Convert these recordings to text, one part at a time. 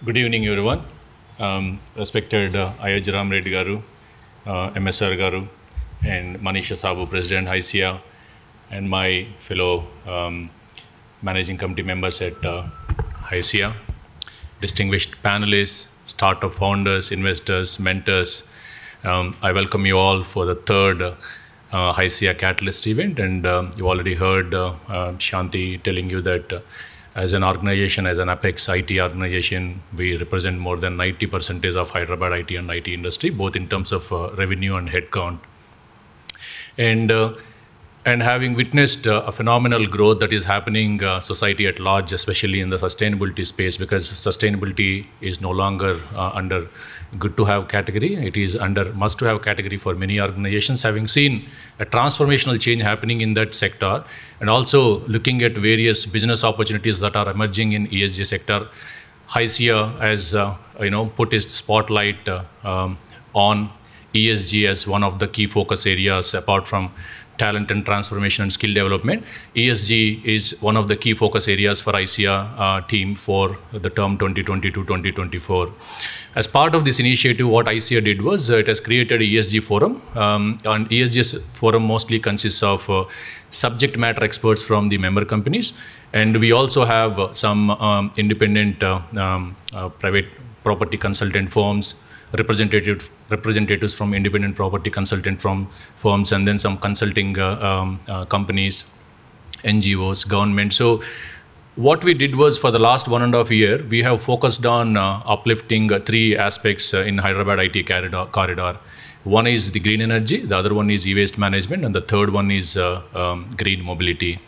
Good evening, everyone. Respected Ayaj Ram Reddy Garu, MSR Garu, and Manisha Sabu, President HYSEA, and my fellow managing committee members at HYSEA, distinguished panelists, startup founders, investors, mentors. I welcome you all for the third HYSEA Catalyst event, and you already heard Shanti telling you that as an organization, as an Apex IT organization, we represent more than 90% of Hyderabad IT and IT industry, both in terms of revenue and headcount. And having witnessed a phenomenal growth that is happening society at large, especially in the sustainability space, because sustainability is no longer under good to have category, it is under must to have category for many organizations. Having seen a transformational change happening in that sector, and also looking at various business opportunities that are emerging in ESG sector, HYSEA has put its spotlight on ESG as one of the key focus areas apart from talent and transformation and skill development. ESG is one of the key focus areas for HYSEA team for the term 2020-2024. As part of this initiative, what HYSEA did was it has created a ESG Forum. And ESG Forum mostly consists of subject matter experts from the member companies. And we also have some independent private property consultant firms, representatives from independent property consultant firms, and then some consulting companies, NGOs, government. So what we did was, for the last 1.5 years, we have focused on uplifting three aspects in Hyderabad IT Corridor. One is the green energy, the other one is e-waste management, and the third one is green mobility.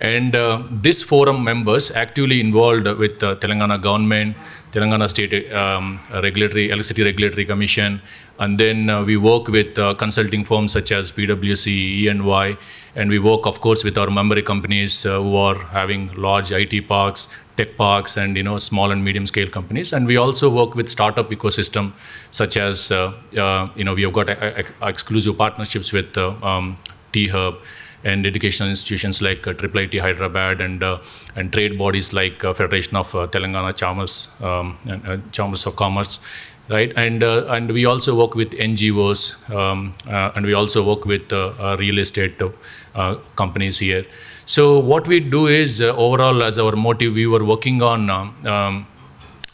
And this forum members actively involved with Telangana government, Telangana State Electricity Regulatory Commission, and then we work with consulting firms such as PwC, E&Y, and we work, of course, with our member companies who are having large IT parks, tech parks, and small and medium scale companies. And we also work with startup ecosystem such as we have got exclusive partnerships with T-Hub and educational institutions like IIIT Hyderabad and trade bodies like Federation of Telangana Chambers of Commerce, right? And we also work with NGOs and we also work with real estate companies here. So what we do is overall, as our motive, we were working on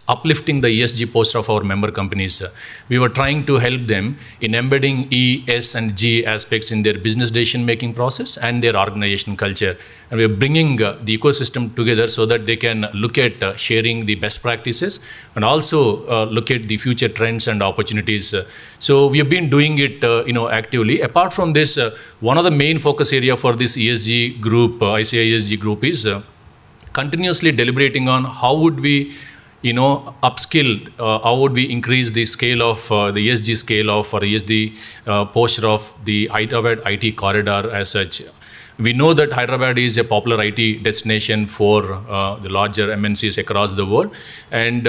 uplifting the ESG posture of our member companies. We were trying to help them in embedding E, S, and G aspects in their business decision-making process and their organization culture. And we're bringing the ecosystem together so that they can look at sharing the best practices and also look at the future trends and opportunities. So we have been doing it actively. Apart from this, one of the main focus area for this ESG group, HYSEA ESG group, is continuously deliberating on how would we upskill, how would we increase the scale of the ESG scale of or ESG posture of the Hyderabad IT corridor as such. We know that Hyderabad is a popular IT destination for the larger MNCs across the world, and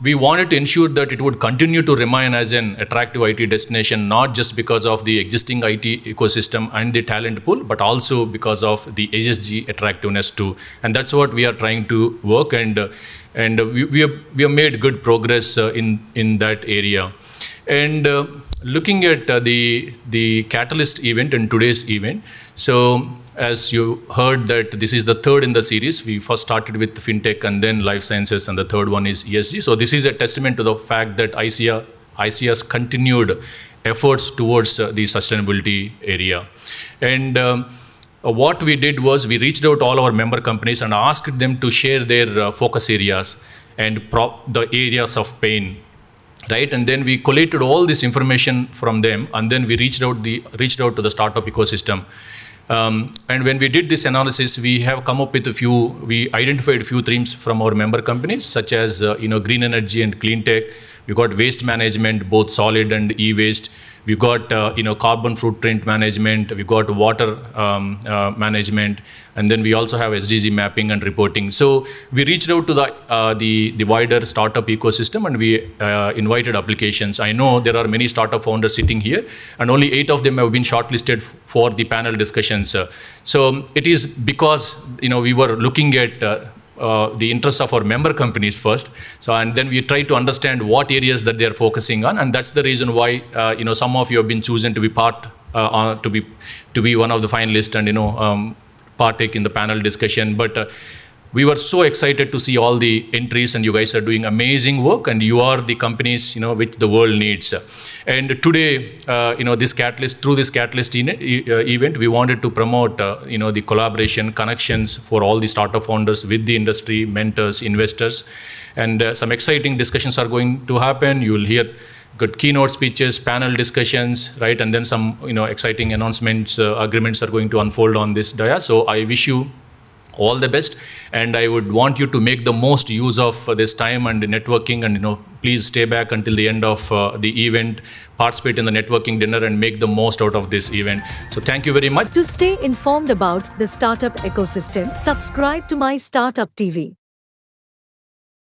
we wanted to ensure that it would continue to remain as an attractive IT destination, not just because of the existing IT ecosystem and the talent pool, but also because of the ESG attractiveness too. And that's what we are trying to work, and we have made good progress in that area. And looking at the Catalyst event and today's event, so as you heard that this is the third in the series. We first started with fintech and then life sciences, and the third one is ESG. So this is a testament to the fact that HYSEA's continued efforts towards the sustainability area. And what we did was we reached out to all our member companies and asked them to share their focus areas and the areas of pain. Right, and then we collated all this information from them, and then we reached out to the startup ecosystem. And when we did this analysis, we have come up with we identified a few themes from our member companies, such as green energy and clean tech. We got waste management, both solid and e-waste. We've got carbon footprint management. We've got water management, and then we also have SDG mapping and reporting. So we reached out to the wider startup ecosystem, and we invited applications. I know there are many startup founders sitting here, and only 8 of them have been shortlisted for the panel discussions. So it is because we were looking at the interests of our member companies first. So, and then we try to understand what areas that they are focusing on, and that's the reason why some of you have been chosen to be to be one of the finalists and partake in the panel discussion. But we were so excited to see all the entries, and you guys are doing amazing work, and you are the companies which the world needs. And today, this Catalyst, through this Catalyst event, we wanted to promote the collaboration, connections for all the startup founders with the industry, mentors, investors, and some exciting discussions are going to happen. You will hear good keynote speeches, panel discussions, right, and then some exciting announcements, agreements are going to unfold on this dais. So I wish you all the best, and I would want you to make the most use of this time and networking, and please stay back until the end of the event, participate in the networking dinner, and make the most out of this event. So thank you very much. To stay informed about the startup ecosystem, subscribe to My Startup TV.